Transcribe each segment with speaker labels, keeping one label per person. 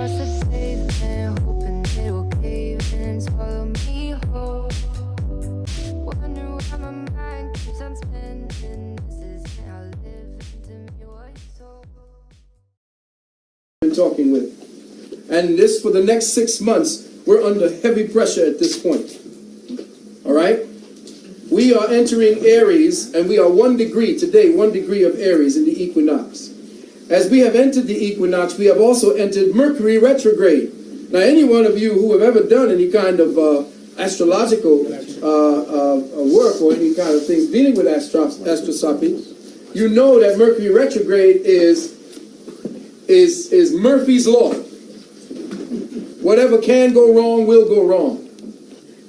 Speaker 1: across the pavement, hoping it'll cave and swallow me whole. Wonder why my mind keeps on spinning. This is how I live into me what's so.
Speaker 2: Been talking with, and this for the next 6 months, we're under heavy pressure at this point. All right. We are entering Aries, and we are 1 degree today, 1 degree of Aries in the equinox. As we have entered the equinox, we have also entered Mercury retrograde. Now, any one of you who have ever done any kind of astrological work or any kind of things dealing with astrosophy, you know that Mercury retrograde is Murphy's law. Whatever can go wrong will go wrong.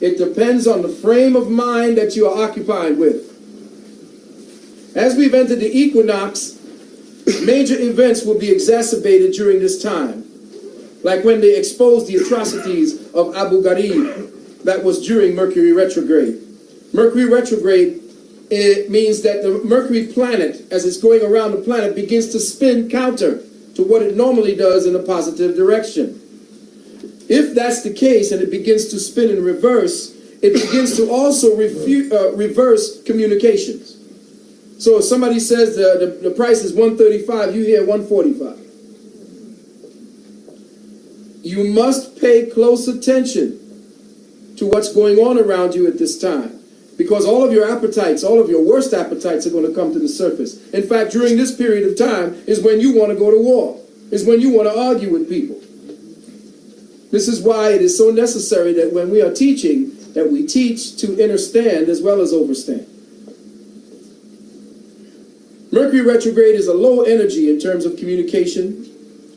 Speaker 2: It depends on the frame of mind that you are occupied with. As we've entered the equinox, major events will be exacerbated during this time. Like when they exposed the atrocities of Abu Ghraib, that was during Mercury retrograde. Mercury retrograde, it means that the Mercury planet, as it's going around the planet, begins to spin counter to what it normally does in a positive direction. If that's the case and it begins to spin in reverse, it begins to also reverse communications. So if somebody says the price is $135, you hear $145. You must pay close attention to what's going on around you at this time, because all of your appetites, all of your worst appetites are going to come to the surface. In fact, during this period of time is when you want to go to war, is when you want to argue with people. This is why it is so necessary that when we are teaching, that we teach to understand as well as overstand. Mercury retrograde is a low energy in terms of communication.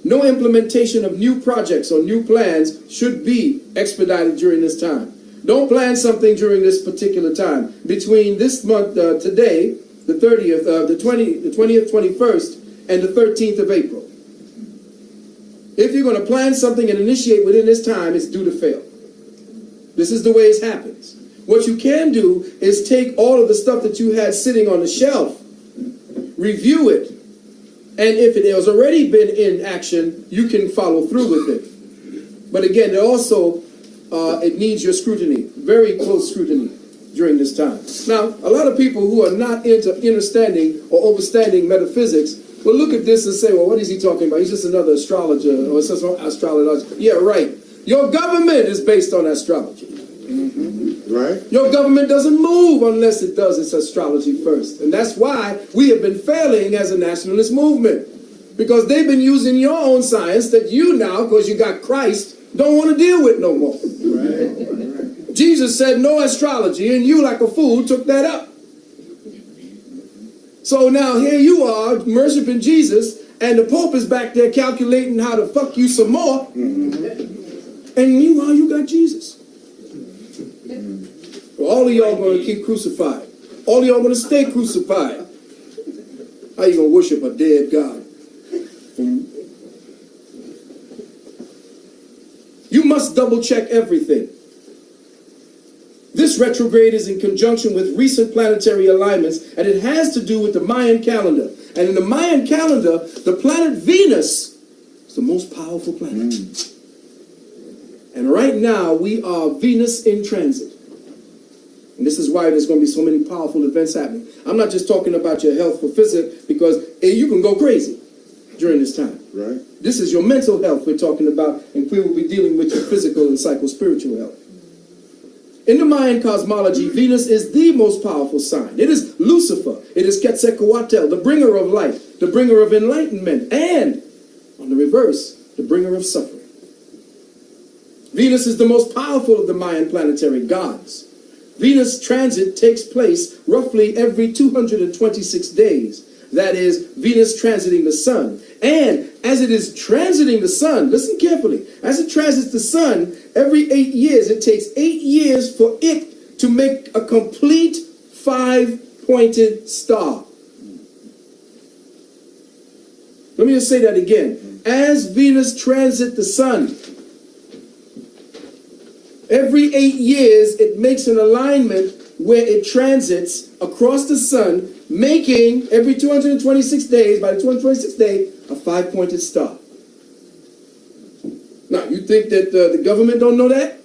Speaker 2: No implementation of new projects or new plans should be expedited during this time. Don't plan something during this particular time. Between this month, today, the 30th, the 20th, 21st, and the 13th of April. If you're going to plan something and initiate within this time, it's due to fail. This is the way it happens. What you can do is take all of the stuff that you had sitting on the shelf, review it, and if it has already been in action, you can follow through with it. But again, it also, it needs your scrutiny, very close scrutiny during this time. Now, a lot of people who are not into understanding or overstanding metaphysics will look at this and say, well, what is he talking about? He's just another astrologer or just an astrologer. Yeah, right. Your government is based on astrology.
Speaker 3: Right.
Speaker 2: Your government doesn't move unless it does its astrology first. And that's why we have been failing as a nationalist movement. Because they've been using your own science that you now, because you got Christ, don't want to deal with no more. Right. Jesus said no astrology, and you, like a fool, took that up. So now here you are worshiping Jesus, and the Pope is back there calculating how to fuck you some more. And meanwhile, you got Jesus. Well, all of y'all going to keep crucified. All of y'all going to stay crucified. How you going to worship a dead God? You must double check everything. This retrograde is in conjunction with recent planetary alignments, and it has to do with the Mayan calendar. And in the Mayan calendar, the planet Venus is the most powerful planet. And right now, we are Venus in transit. And this is why there's going to be so many powerful events happening. I'm not just talking about your health for physics, because you can go crazy during this time.
Speaker 3: Right.
Speaker 2: This is your mental health we're talking about, and we will be dealing with your physical and psycho-spiritual health. In the Mayan cosmology, Venus is the most powerful sign. It is Lucifer. It is Quetzalcoatl, the bringer of light, the bringer of enlightenment, and, on the reverse, the bringer of suffering. Venus is the most powerful of the Mayan planetary gods. Venus transit takes place roughly every 226 days. That is, Venus transiting the sun. And as it is transiting the sun, listen carefully, as it transits the sun, every 8 years, it takes 8 years for it to make a complete 5-pointed star. Let me just say that again. As Venus transits the sun, every 8 years, it makes an alignment where it transits across the sun, making every 226 days, by the 226th day, a 5-pointed star. Now, you think that the government don't know that?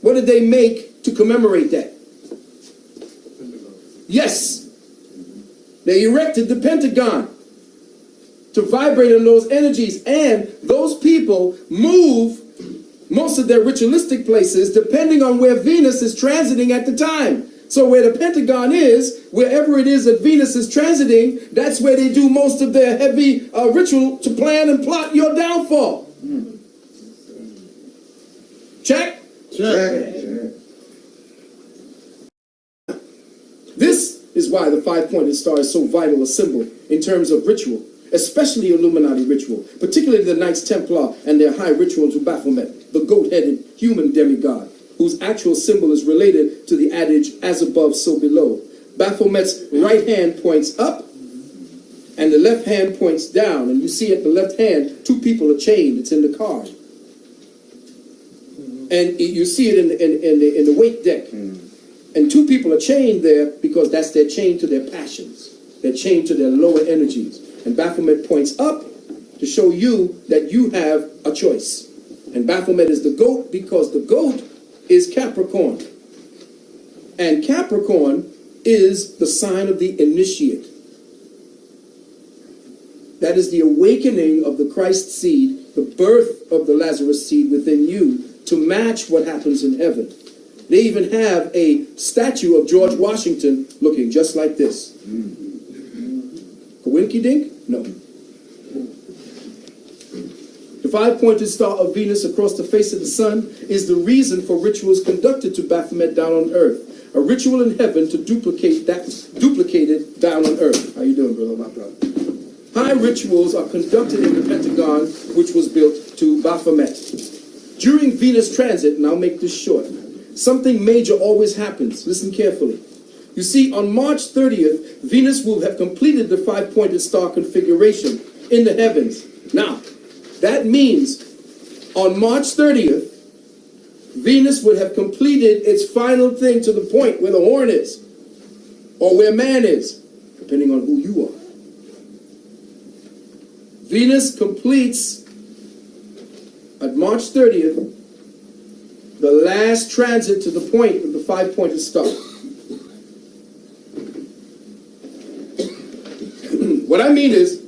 Speaker 2: What did they make to commemorate that? Yes. They erected the Pentagon to vibrate on those energies, and those people move most of their ritualistic places depending on where Venus is transiting at the time. So where the Pentagon is, wherever it is that Venus is transiting, that's where they do most of their heavy ritual to plan and plot your downfall. Check?
Speaker 3: Check.
Speaker 2: This is why the five-pointed star is so vital a symbol in terms of ritual, especially Illuminati ritual, particularly the Knights Templar and their high ritual to Baphomet, the goat-headed human demigod, whose actual symbol is related to the adage, as above, so below. Baphomet's right hand points up, and the left hand points down, and you see at the left hand, two people are chained. It's in the card. And you see it in the weight deck. And two people are chained there because that's their chain to their passions. They're chained to their lower energies. And Baphomet points up to show you that you have a choice. And Baphomet is the goat because the goat is Capricorn. And Capricorn is the sign of the initiate. That is the awakening of the Christ seed, the birth of the Lazarus seed within you to match what happens in heaven. They even have a statue of George Washington looking just like this. Kawinky dink? No. The five-pointed star of Venus across the face of the sun is the reason for rituals conducted to Baphomet down on earth. A ritual in heaven to duplicate it down on earth. How you doing, brother? My brother. High rituals are conducted in the Pentagon, which was built to Baphomet. During Venus transit, and I'll make this short, something major always happens. Listen carefully. You see, on March 30th, Venus will have completed the five-pointed star configuration in the heavens. Now, that means on March 30th, Venus would have completed its final thing to the point where the horn is, or where man is, depending on who you are. Venus completes at March 30th the last transit to the point of the five-pointed star. What I mean is,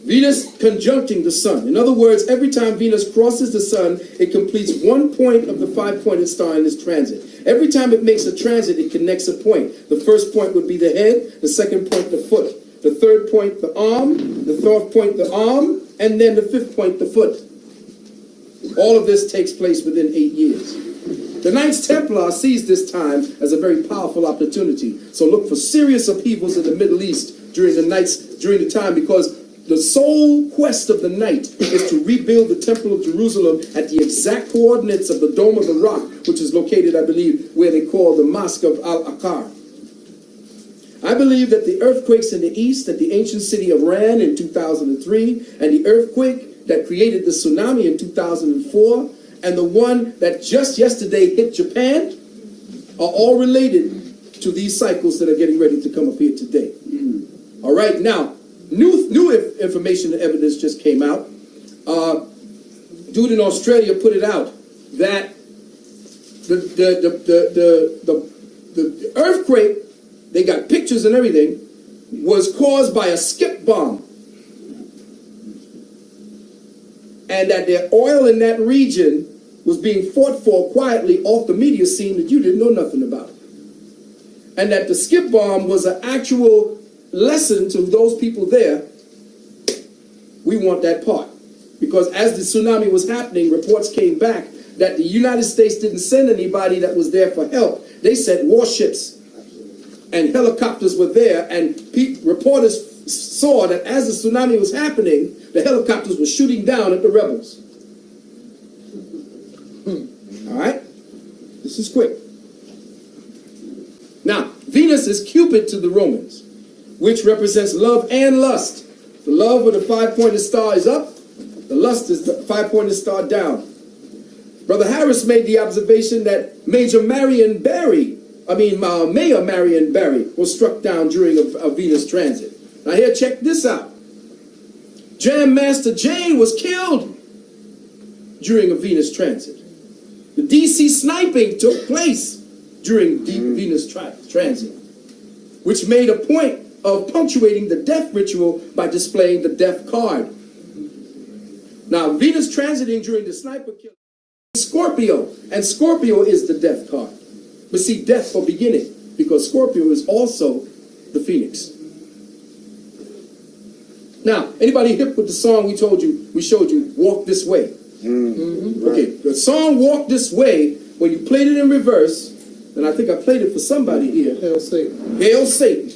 Speaker 2: Venus conjuncting the sun. In other words, every time Venus crosses the sun, it completes one point of the five-pointed star in this transit. Every time it makes a transit, it connects a point. The first point would be the head, the second point, the foot, the third point, the arm, the fourth point, the arm, and then the fifth point, the foot. All of this takes place within 8 years. The Knights Templar sees this time as a very powerful opportunity. So look for serious upheavals in the Middle East during the time, because the sole quest of the night is to rebuild the Temple of Jerusalem at the exact coordinates of the Dome of the Rock, which is located, I believe, where they call the Mosque of Al-Aqar. I believe that the earthquakes in the east at the ancient city of Ran in 2003, and the earthquake that created the tsunami in 2004, and the one that just yesterday hit Japan, are all related to these cycles that are getting ready to come up here today. All right, now, new information and evidence just came out. Dude in Australia put it out that the earthquake, they got pictures and everything, was caused by a skip bomb. And that the oil in that region was being fought for quietly off the media scene that you didn't know nothing about. And that the skip bomb was an actual lesson to those people there. We want that part. Because as the tsunami was happening, reports came back that the United States didn't send anybody that was there for help. They sent warships. And helicopters were there, and reporters saw that as the tsunami was happening, the helicopters were shooting down at the rebels. All right? This is quick. Now, Venus is Cupid to the Romans, which represents love and lust. The love of the five-pointed star is up. The lust is the five-pointed star down. Brother Harris made the observation that Mayor Marion Barry was struck down during a Venus transit. Now here, check this out. Jam Master Jane was killed during a Venus transit. The DC sniping took place during Venus transit, which made a point of punctuating the death ritual by displaying the death card. Now, Venus transiting during the sniper kill Scorpio, and Scorpio is the death card. But see, death for beginning, because Scorpio is also the phoenix. Now, anybody hip with the song we showed you, Walk This Way?
Speaker 3: Right.
Speaker 2: Okay, the song Walk This Way, when you played it in reverse, and I think I played it for somebody here.
Speaker 3: Hail Satan.
Speaker 2: Hail Satan.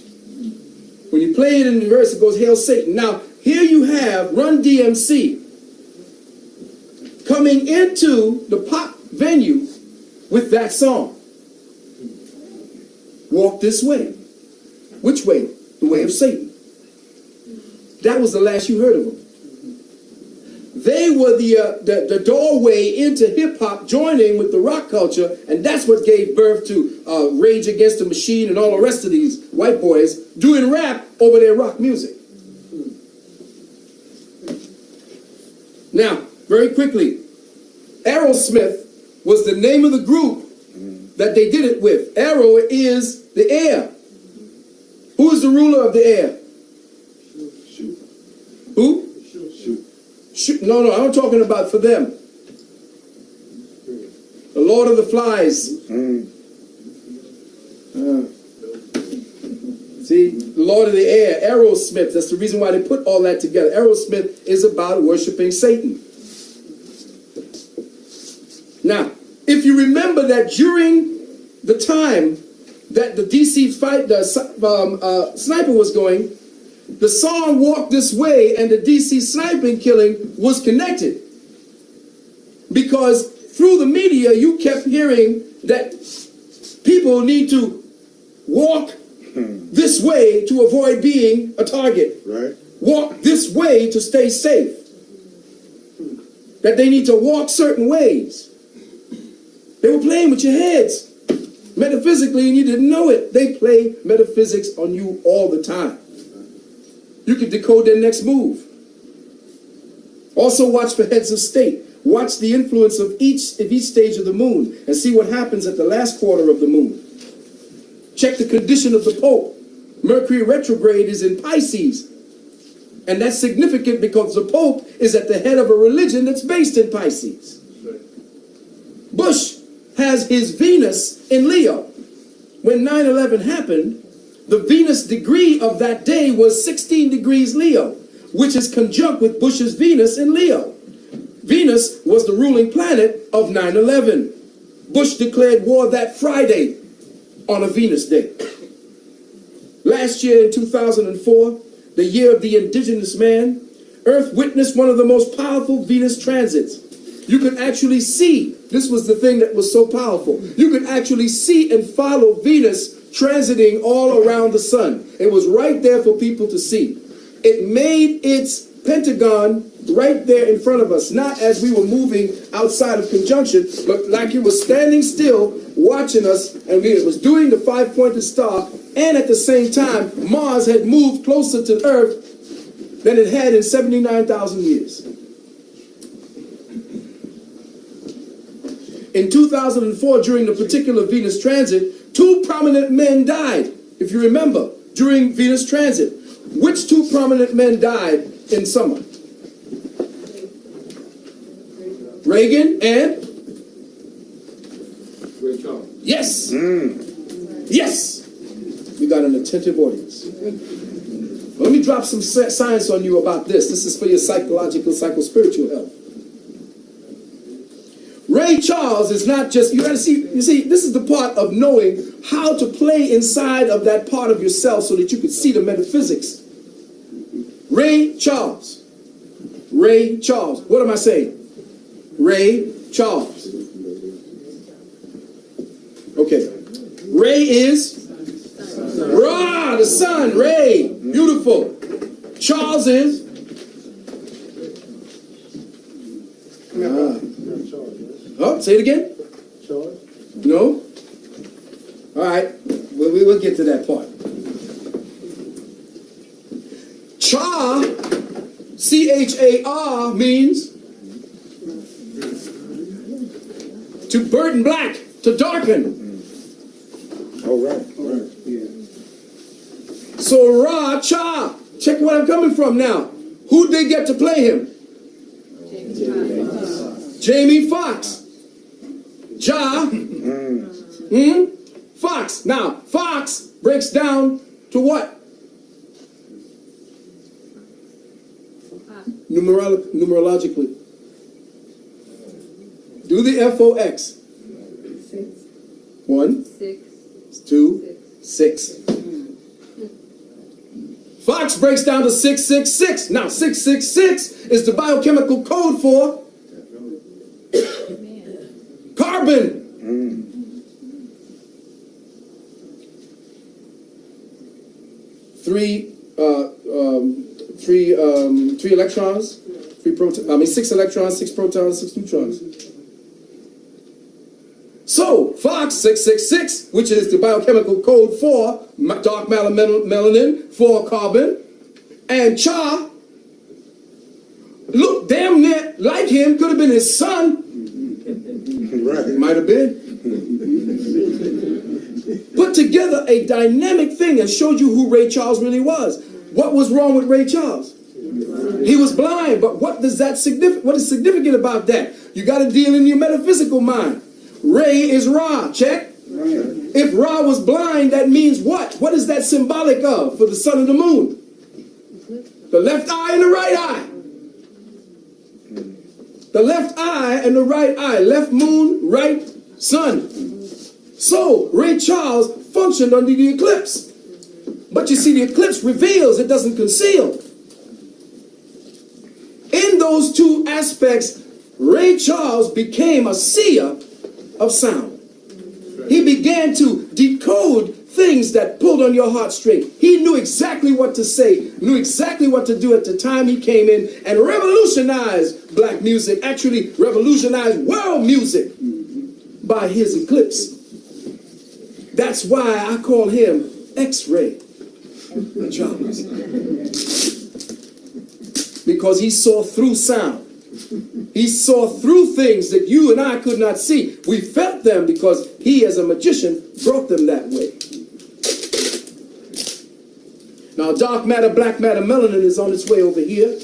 Speaker 2: When you play it in reverse, it goes Hail Satan. Now, here you have Run DMC coming into the pop venue with that song. Walk this way. Which way? The way of Satan. That was the last you heard of them. They were the doorway into hip-hop, joining with the rock culture, and that's what gave birth to Rage Against the Machine and all the rest of these white boys doing rap over their rock music. Now, very quickly, Aerosmith was the name of the group that they did it with. Aero is the air. Who is the ruler of the air? Who? Shoot. No, I'm talking about for them. The Lord of the Flies. See, the Lord of the Air, Aerosmith. That's the reason why they put all that together. Aerosmith is about worshiping Satan. Now, if you remember that during the time that the DC fight, the sniper was going, the song Walk This Way and the DC sniping killing was connected. Because through the media, you kept hearing that people need to walk this way to avoid being a target.
Speaker 3: Right.
Speaker 2: Walk this way to stay safe. That they need to walk certain ways. They were playing with your heads. Metaphysically, and you didn't know it. They play metaphysics on you all the time. You can decode their next move. Also watch for heads of state. Watch the influence of each stage of the moon and see what happens at the last quarter of the moon. Check the condition of the Pope. Mercury retrograde is in Pisces. And that's significant because the Pope is at the head of a religion that's based in Pisces. Bush has his Venus in Leo. When 9/11 happened, the Venus degree of that day was 16 degrees Leo, which is conjunct with Bush's Venus in Leo. Venus was the ruling planet of 9/11. Bush declared war that Friday on a Venus day. Last year in 2004, the year of the indigenous man, Earth witnessed one of the most powerful Venus transits. You could actually see, this was the thing that was so powerful, you could actually see and follow Venus transiting all around the sun. It was right there for people to see. It made its pentagon right there in front of us, not as we were moving outside of conjunction, but like it was standing still, watching us, and it was doing the five-pointed star, and at the same time, Mars had moved closer to Earth than it had in 79,000 years. In 2004, during the particular Venus transit, 2 prominent men died, if you remember, during Venus transit. Which 2 prominent men died in summer? Reagan and?
Speaker 3: Ray Charles.
Speaker 2: Yes. Yes. We got an attentive audience. Well, let me drop some science on you about this. This is for your psychological, psycho-spiritual health. Ray Charles is not just, you see, this is the part of knowing how to play inside of that part of yourself so that you can see the metaphysics. Ray Charles. Ray Charles. What am I saying? Ray Charles. Okay. Ray is Ra, the sun, Ray. Beautiful. Charles is oh, say it again.
Speaker 3: Charles.
Speaker 2: No? All right. We'll get to that part. Char, C-H-A-R, means to burden black, to darken.
Speaker 4: All right.
Speaker 3: Yeah.
Speaker 2: So Ra, Cha, check where I'm coming from now. Who'd they get to play him? Jamie Foxx. Ja, Fox. Now, Fox breaks down to what? Numerologically. Do the FOX. 1, 2, 6. Fox breaks down to 666. Now, 666 is the biochemical code for carbon. Three electrons, 6 electrons, 6 protons, 6 neutrons. So, Fox 666, which is the biochemical code for dark matter melanin, for carbon, and Cha, look damn near like him, could have been his son.
Speaker 4: Right.
Speaker 2: Might have been. Put together a dynamic thing and showed you who Ray Charles really was. What was wrong with Ray Charles? He was blind, but what is significant about that? You got to deal in your metaphysical mind. Ray is Ra, check. If Ra was blind, that means what? What is that symbolic of for the sun and the moon? The left eye and the right eye. The left eye and the right eye. Left moon, right sun. So, Ray Charles functioned under the eclipse. But you see, the eclipse reveals, it doesn't conceal. In those two aspects, Ray Charles became a seer of sound. He began to decode things that pulled on your heartstring. He knew exactly what to say, knew exactly what to do at the time he came in and revolutionized black music, actually revolutionized world music by his eclipse. That's why I call him X-Ray Charles. Because he saw through sound. He saw through things that you and I could not see. We felt them because he, as a magician, brought them that way. Now, dark matter, black matter, melanin is on its way over here,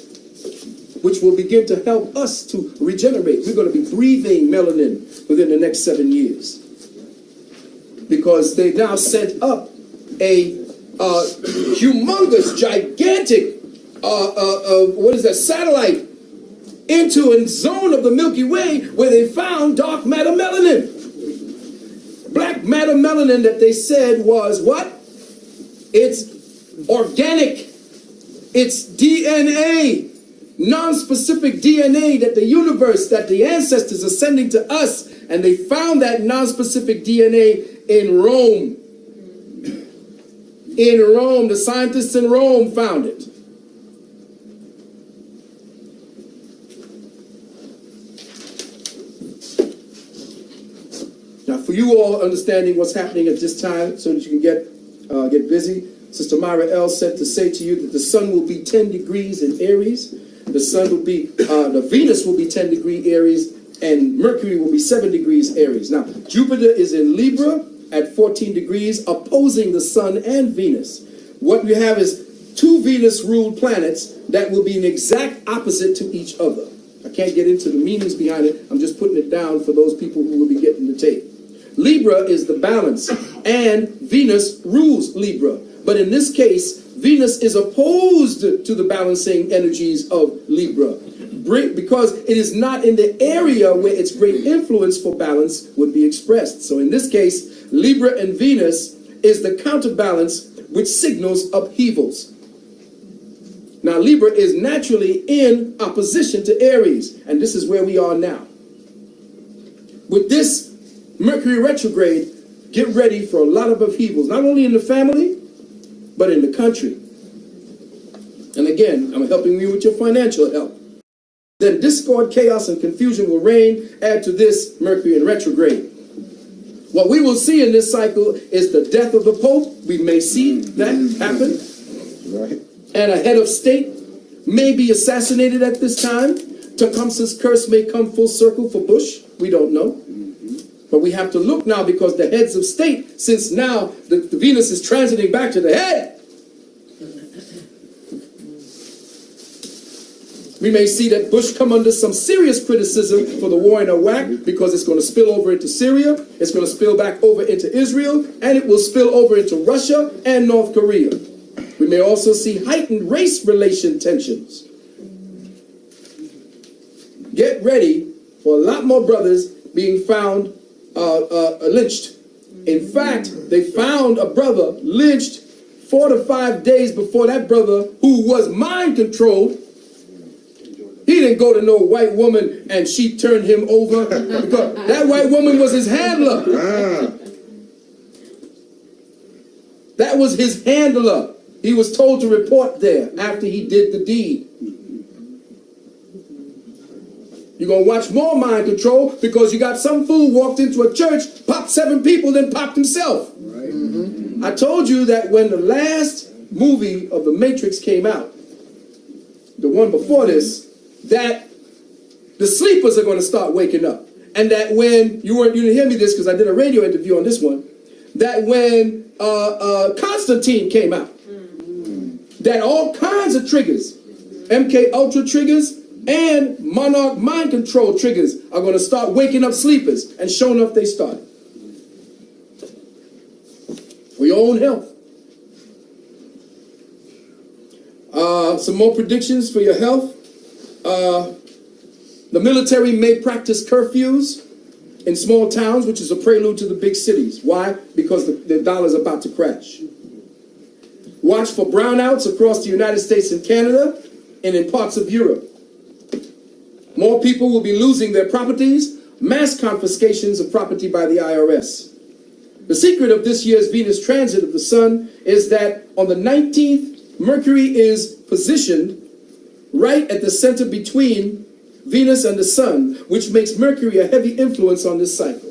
Speaker 2: which will begin to help us to regenerate. We're going to be breathing melanin within the next 7 years. Because they now sent up a humongous, gigantic, satellite into a zone of the Milky Way where they found dark matter melanin. Black matter melanin that they said was what? It's organic. It's DNA. Non-specific DNA that the universe, that the ancestors are sending to us. And they found that non-specific DNA in Rome. In Rome, the scientists in Rome found it. Now, for you all understanding what's happening at this time, so that you can get busy, Sister Myra L said to say to you that the sun will be 10 degrees in Aries. The sun will be, the Venus will be 10 degree Aries, and Mercury will be 7 degrees Aries. Now, Jupiter is in Libra at 14 degrees, opposing the sun and Venus. What we have is 2 Venus-ruled planets that will be an exact opposite to each other. I can't get into the meanings behind it. I'm just putting it down for those people who will be getting the tape. Libra is the balance, and Venus rules Libra. But in this case, Venus is opposed to the balancing energies of Libra, because it is not in the area where its great influence for balance would be expressed. So in this case, Libra and Venus is the counterbalance which signals upheavals. Now, Libra is naturally in opposition to Aries, and this is where we are now. With this Mercury retrograde, get ready for a lot of upheavals, not only in the family, but in the country. And again, I'm helping you with your financial help. Then discord, chaos, and confusion will reign. Add to this Mercury in retrograde. What we will see in this cycle is the death of the Pope. We may see that happen.
Speaker 4: Right.
Speaker 2: And a head of state may be assassinated at this time. Tecumseh's curse may come full circle for Bush. We don't know. But we have to look now because the heads of state, since now the Venus is transiting back to the head, we may see that Bush come under some serious criticism for the war in Iraq because it's going to spill over into Syria, it's going to spill back over into Israel, and it will spill over into Russia and North Korea. We may also see heightened race relation tensions. Get ready for a lot more brothers being found lynched. In fact, they found a brother lynched 4 to 5 days before that brother, who was mind controlled. He didn't go to no white woman and she turned him over because that white woman was his handler. That was his handler. He was told to report there after he did the deed. You're going to watch more mind control because you got some fool walked into a church, popped 7 people, then popped himself. Right. Mm-hmm. I told you that when the last movie of The Matrix came out, the one before this, that the sleepers are going to start waking up. And that when, you didn't hear me this because I did a radio interview on this one, that when Constantine came out, that all kinds of triggers, MK Ultra triggers, and Monarch mind control triggers are going to start waking up sleepers, and sure enough they started. For your own health. Some more predictions for your health. The military may practice curfews in small towns, which is a prelude to the big cities. Why? Because the dollar's about to crash. Watch for brownouts across the United States and Canada and in parts of Europe. More people will be losing their properties, mass confiscations of property by the IRS. The secret of this year's Venus transit of the sun is that on the 19th, Mercury is positioned right at the center between Venus and the sun, which makes Mercury a heavy influence on this cycle.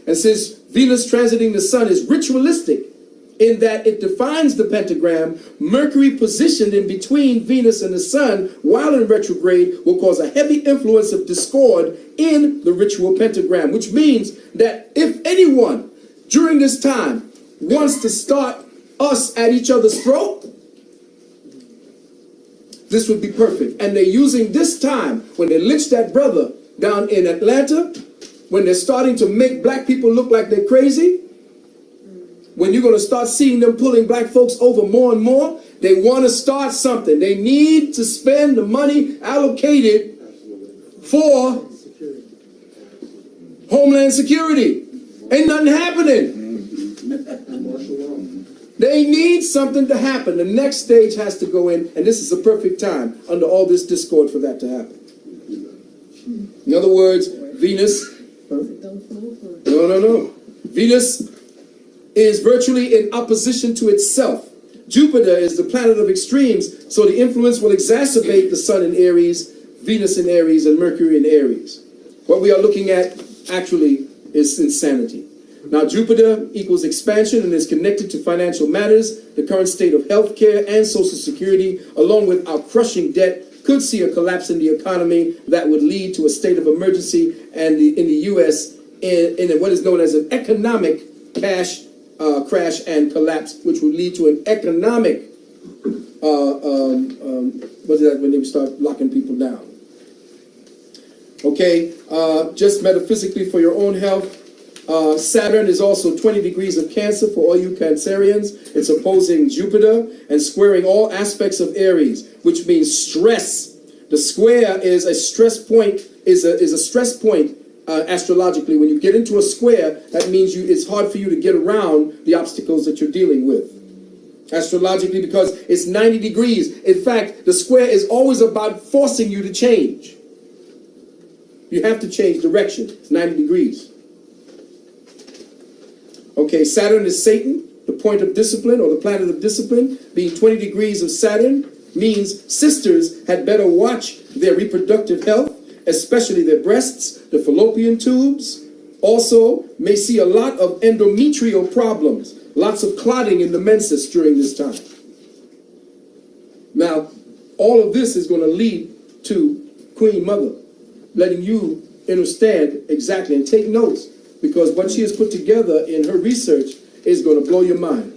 Speaker 2: And since Venus transiting the sun is ritualistic in that it defines the pentagram, Mercury positioned in between Venus and the sun while in retrograde will cause a heavy influence of discord in the ritual pentagram, which means that if anyone during this time wants to start us at each other's throat, this would be perfect. And they're using this time when they lynched that brother down in Atlanta, when they're starting to make black people look like they're crazy, when you're going to start seeing them pulling black folks over more and more, they want to start something. They need to spend the money allocated for Homeland Security. Ain't nothing happening. They need something to happen. The next stage has to go in, and this is a perfect time under all this discord for that to happen. In other words, Venus, Venus is virtually in opposition to itself. Jupiter is the planet of extremes, so the influence will exacerbate the Sun in Aries, Venus in Aries, and Mercury in Aries. What we are looking at actually is insanity. Now, Jupiter equals expansion and is connected to financial matters. The current state of healthcare and Social Security, along with our crushing debt, could see a collapse in the economy that would lead to a state of emergency and in the U.S. in what is known as an economic crash and collapse, which would lead to an economic, what is that when they start locking people down? Okay, just metaphysically for your own health, Saturn is also 20 degrees of Cancer for all you Cancerians. It's opposing Jupiter and squaring all aspects of Aries, which means stress. The square is a stress point, is a stress point astrologically. When you get into a square, that means it's hard for you to get around the obstacles that you're dealing with. Astrologically, because it's 90 degrees. In fact, the square is always about forcing you to change. You have to change direction. It's 90 degrees. Okay, Saturn is Satan, the point of discipline, or the planet of discipline. Being 20 degrees of Saturn means sisters had better watch their reproductive health, especially their breasts, the fallopian tubes. Also, may see a lot of endometrial problems, lots of clotting in the menses during this time. Now, all of this is going to lead to Queen Mother letting you understand exactly and take notes. because what she has put together in her research is going to blow your mind.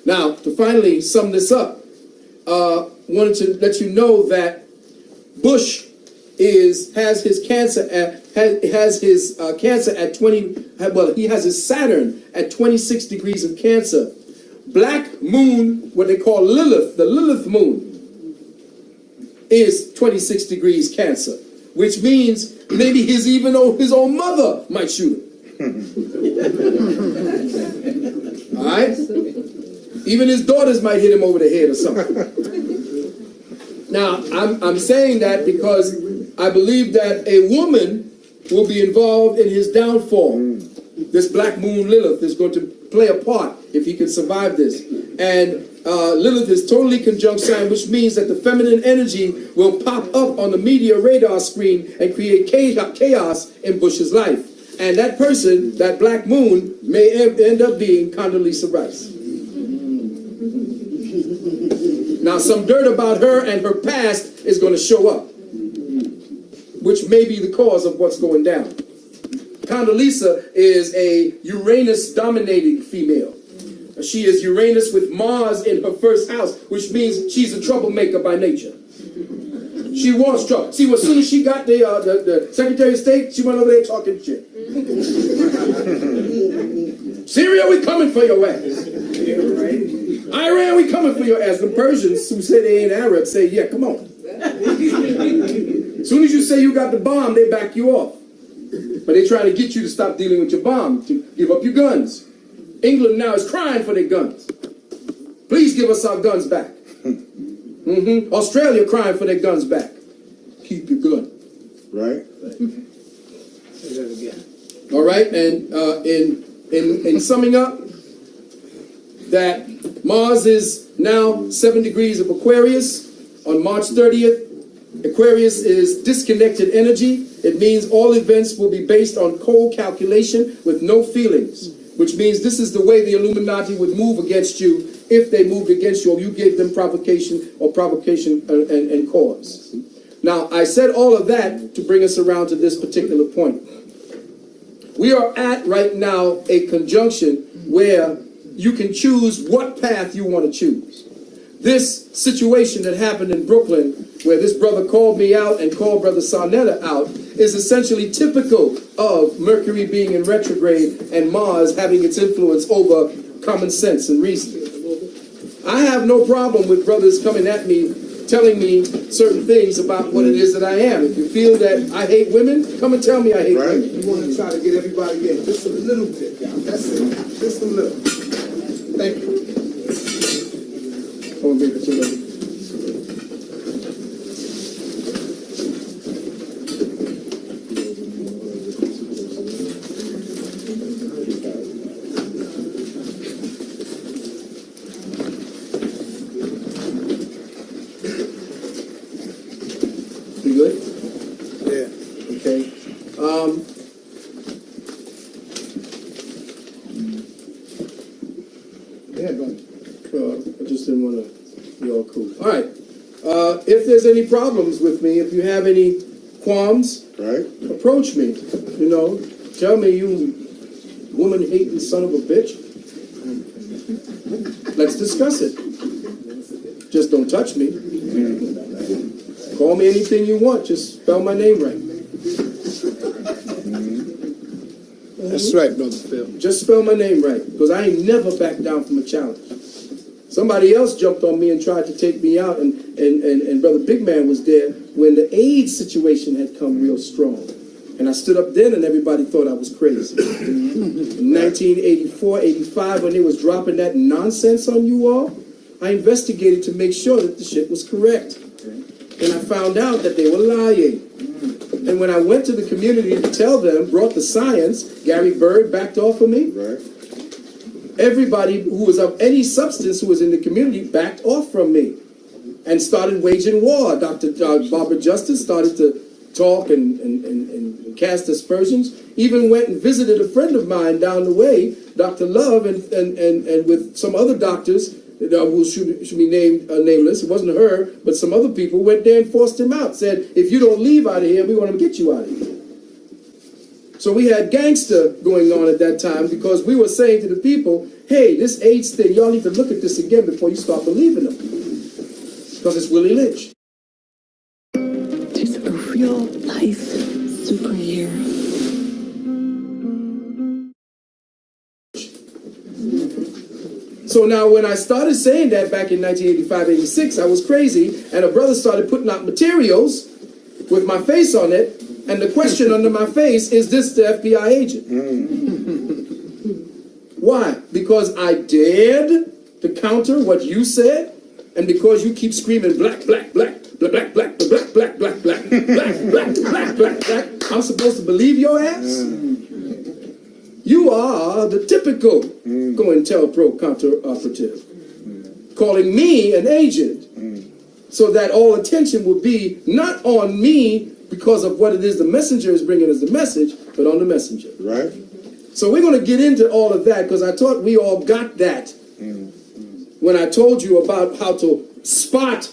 Speaker 2: Now, to finally sum this up, wanted to let you know that Bush has his cancer at 20. Well, he has his Saturn at 26 degrees of Cancer. Black Moon, what they call Lilith, the Lilith Moon, is 26 degrees Cancer, which means maybe his own mother might shoot him. All right? Even his daughters might hit him over the head or something. Now, I'm saying that because I believe that a woman will be involved in his downfall. This Black Moon Lilith is going to play a part if he can survive this. And Lilith is totally conjunct sign, which means that the feminine energy will pop up on the media radar screen and create chaos in Bush's life. And that person, that Black Moon, may end up being Condoleezza Rice. Now, some dirt about her and her past is going to show up, which may be the cause of what's going down. Condoleezza is a Uranus-dominating female. She is Uranus with Mars in her first house, which means she's a troublemaker by nature. She wants trouble. See, as soon as she got the Secretary of State, she went over there talking shit. Syria, we coming for your ass. Iran, we coming for your ass. The Persians, who say they ain't Arab, say, yeah, come on. As soon as you say you got the bomb, they back you off. But they're trying to get you to stop dealing with your bomb, to give up your guns. England now is crying for their guns. Please give us our guns back. Australia crying for their guns back. Keep your gun.
Speaker 4: Right.
Speaker 3: Say that again.
Speaker 2: All right, and in summing up, that Mars is now 7 degrees of Aquarius on March 30th. Aquarius is disconnected energy. It means all events will be based on cold calculation with no feelings, which means this is the way the Illuminati would move against you if they moved against you or you gave them provocation and cause. Now, I said all of that to bring us around to this particular point. We are at right now a conjunction where you can choose what path you want to choose. This situation that happened in Brooklyn, where this brother called me out and called Brother Sarnetta out, is essentially typical of Mercury being in retrograde and Mars having its influence over common sense and reason. I have no problem with brothers coming at me, telling me certain things about what it is that I am. If you feel that I hate women, come and tell me I hate women.
Speaker 5: You want to try to get everybody in just a little bit, y'all. That's it. Just a little. Thank you.
Speaker 2: Oh, baby, it's all right. You good?
Speaker 5: Yeah.
Speaker 2: Okay.
Speaker 5: Yeah, but
Speaker 2: I just didn't want to be all cool. All right. If there's any problems with me, if you have any qualms,
Speaker 4: Right.
Speaker 2: approach me. You know, tell me, you woman-hating son of a bitch. Let's discuss it. Just don't touch me. Call me anything you want. Just spell my name right.
Speaker 3: That's right, Brother Phil.
Speaker 2: Just spell my name right, because I ain't never backed down from a challenge. Somebody else jumped on me and tried to take me out, and Brother Big Man was there when the AIDS situation had come real strong. And I stood up then and everybody thought I was crazy. In 1984, 85, when they was dropping that nonsense on you all, I investigated to make sure that the shit was correct. And I found out that they were lying. And when I went to the community to tell them, brought the science, Gary Bird backed off of me.
Speaker 4: Right.
Speaker 2: Everybody who was of any substance who was in the community backed off from me and started waging war. Dr. Barbara Justice started to talk and cast aspersions. Even went and visited a friend of mine down the way, Dr. Love, and with some other doctors who should be named nameless, it wasn't her, but some other people went there and forced him out, said, if you don't leave out of here, we want to get you out of here. So we had gangster going on at that time because we were saying to the people, hey, this AIDS thing, y'all need to look at this again before you start believing them. Because it's Willie Lynch.
Speaker 6: There's a real life superhero.
Speaker 2: So now when I started saying that back in 1985, 86, I was crazy, and a brother started putting out materials with my face on it, and the question under my face, is this the FBI agent? Why? Because I dared to counter what you said, and because you keep screaming black, black, black, black, black, black, black, black, black, black, black, black, black, black, I'm supposed to believe your ass? You are the typical COINTELPRO counter-operative, calling me an agent, so that all attention will be not on me because of what it is the messenger is bringing as the message, but on the messenger.
Speaker 4: Right.
Speaker 2: So we're going to get into all of that because I thought we all got that when I told you about how to spot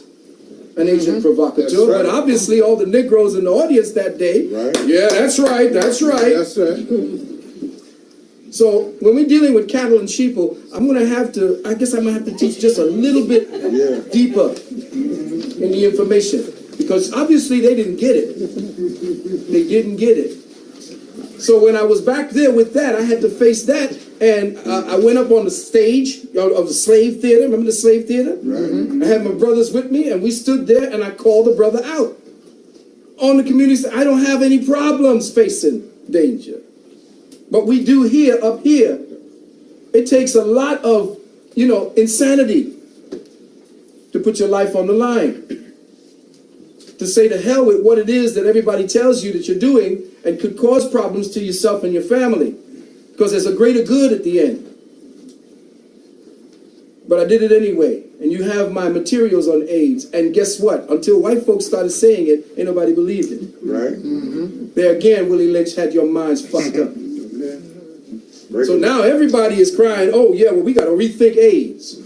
Speaker 2: an agent provocateur.
Speaker 4: That's right.
Speaker 2: But obviously all the Negroes in the audience that day,
Speaker 4: Right.
Speaker 2: yeah, that's right, that's right.
Speaker 3: That's right.
Speaker 2: So when we're dealing with cattle and sheeple, I'm going to have to, I guess I'm going to have to teach just a little bit deeper in the information. Because obviously they didn't get it. They didn't get it. So when I was back there with that, I had to face that. And I went up on the stage of the slave theater. Remember the slave theater?
Speaker 4: Right.
Speaker 2: I had my brothers with me, and we stood there, and I called the brother out on the community. Said, I don't have any problems facing danger. But we do here, up here. It takes a lot of, insanity to put your life on the line. To say to hell with what it is that everybody tells you that you're doing and could cause problems to yourself and your family. Because there's a greater good at the end. But I did it anyway. And you have my materials on AIDS. And guess what? Until white folks started saying it, ain't nobody believed it.
Speaker 4: Right.
Speaker 2: There again, Willie Lynch had your minds fucked up. So now everybody is crying, oh yeah, well we got to rethink AIDS.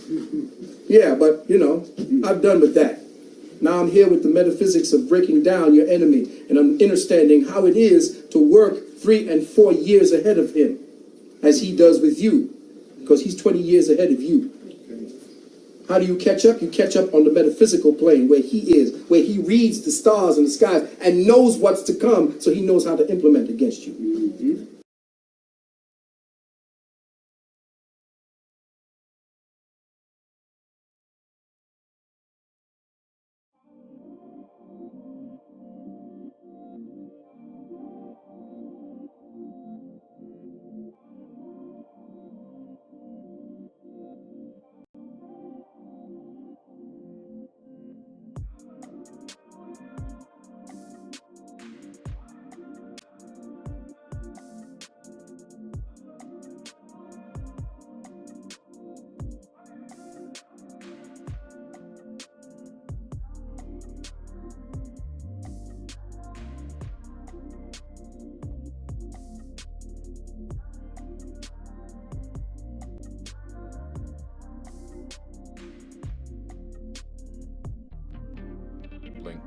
Speaker 2: Yeah, but I'm done with that. Now I'm here with the metaphysics of breaking down your enemy and understanding how it is to work 3 and 4 years ahead of him, as he does with you, because he's 20 years ahead of you. How do you catch up? You catch up on the metaphysical plane where he is, where he reads the stars and the skies and knows what's to come, so he knows how to implement against you.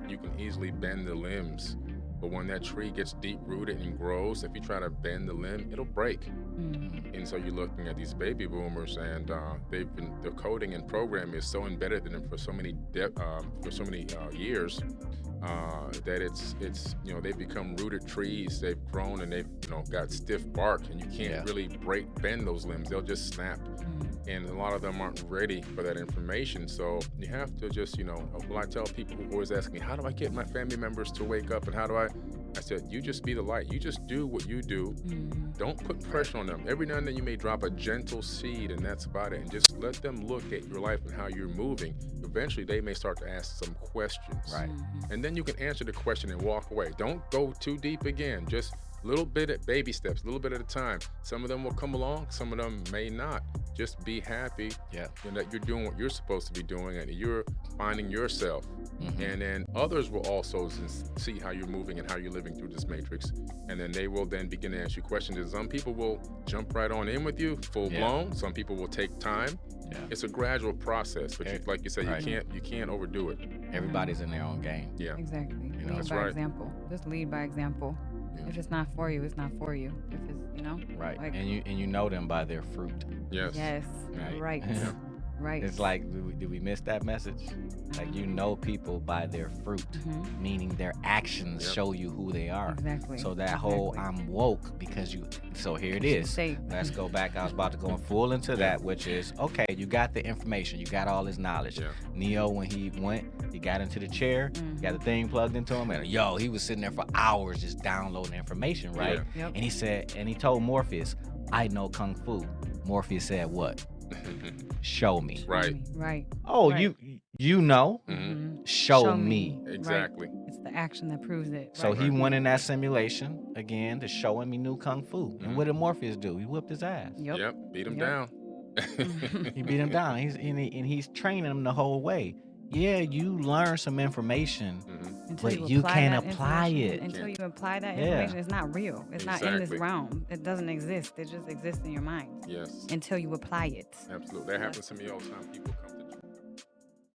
Speaker 7: You can easily bend the limbs, but when that tree gets deep rooted and grows, if you try to bend the limb, it'll break. And so you're looking at these baby boomers, and the coding and program is so embedded in them for so many years that it's they've become rooted trees. They've grown and they've got stiff bark, and you can't really bend those limbs. They'll just snap. And a lot of them aren't ready for that information. So you have to just, when I tell people who always ask me, how do I get my family members to wake up, and how do I said, you just be the light. You just do what you do. Don't put pressure on them. Every now and then you may drop a gentle seed, and that's about it. And just let them look at your life and how you're moving. Eventually they may start to ask some questions. Right. And then you can answer the question and walk away. Don't go too deep again. Just little bit at baby steps, a little bit at a time. Some of them will come along, some of them may not. just be happy.
Speaker 8: Yeah.
Speaker 7: And that you're doing what you're supposed to be doing, and you're finding yourself. And then others will also see how you're moving and how you're living through this matrix, and then they will then begin to ask you questions. And some people will jump right on in with you, full blown. Some people will take time.
Speaker 8: Yeah.
Speaker 7: It's a gradual process, but like you said, you can't overdo it.
Speaker 8: Everybody's in their own game.
Speaker 7: Yeah.
Speaker 9: Exactly. Lead
Speaker 7: that's
Speaker 9: by
Speaker 7: right.
Speaker 9: example. Just lead by example. If it's not for you, it's not for you. If it's,
Speaker 8: Right.
Speaker 9: like,
Speaker 8: and you know them by their fruit.
Speaker 7: Yes.
Speaker 9: yes, right. Right.
Speaker 8: It's like, did we miss that message? Like, you know people by their fruit, meaning their actions show you who they are.
Speaker 9: Exactly.
Speaker 8: So that whole I'm woke because you. So here it is. Let's go back. I was about to go full into that, which is, okay, you got the information. You got all this knowledge.
Speaker 7: Yeah.
Speaker 8: Neo, when he went, he got into the chair, got the thing plugged into him, and he was sitting there for hours just downloading information, right?
Speaker 7: Yeah.
Speaker 9: Yep.
Speaker 8: And he said, and he told Morpheus, I know Kung Fu. Morpheus said what? Show me.
Speaker 7: Right.
Speaker 9: Right.
Speaker 8: Oh,
Speaker 9: Right.
Speaker 8: you know. Show,
Speaker 9: Show
Speaker 8: me.
Speaker 9: me.
Speaker 7: Exactly.
Speaker 9: It's the action that proves it.
Speaker 8: So
Speaker 9: right.
Speaker 8: he went in that simulation again to show him he knew Kung Fu. And what did Morpheus do? He whipped his ass.
Speaker 7: Yep. Beat him
Speaker 9: Yep.
Speaker 7: down.
Speaker 8: He beat him down. He's training him the whole way. Yeah, you learn some information,
Speaker 9: Until
Speaker 8: but you can't
Speaker 9: that
Speaker 8: apply
Speaker 9: information-
Speaker 8: it.
Speaker 9: Until you apply that
Speaker 8: Yeah.
Speaker 9: information, it's not real. It's not in this
Speaker 7: Exactly.
Speaker 9: realm. It doesn't exist. It just exists in your mind
Speaker 7: Yes.
Speaker 9: until you apply it.
Speaker 7: Absolutely. That happens to me all the time. People come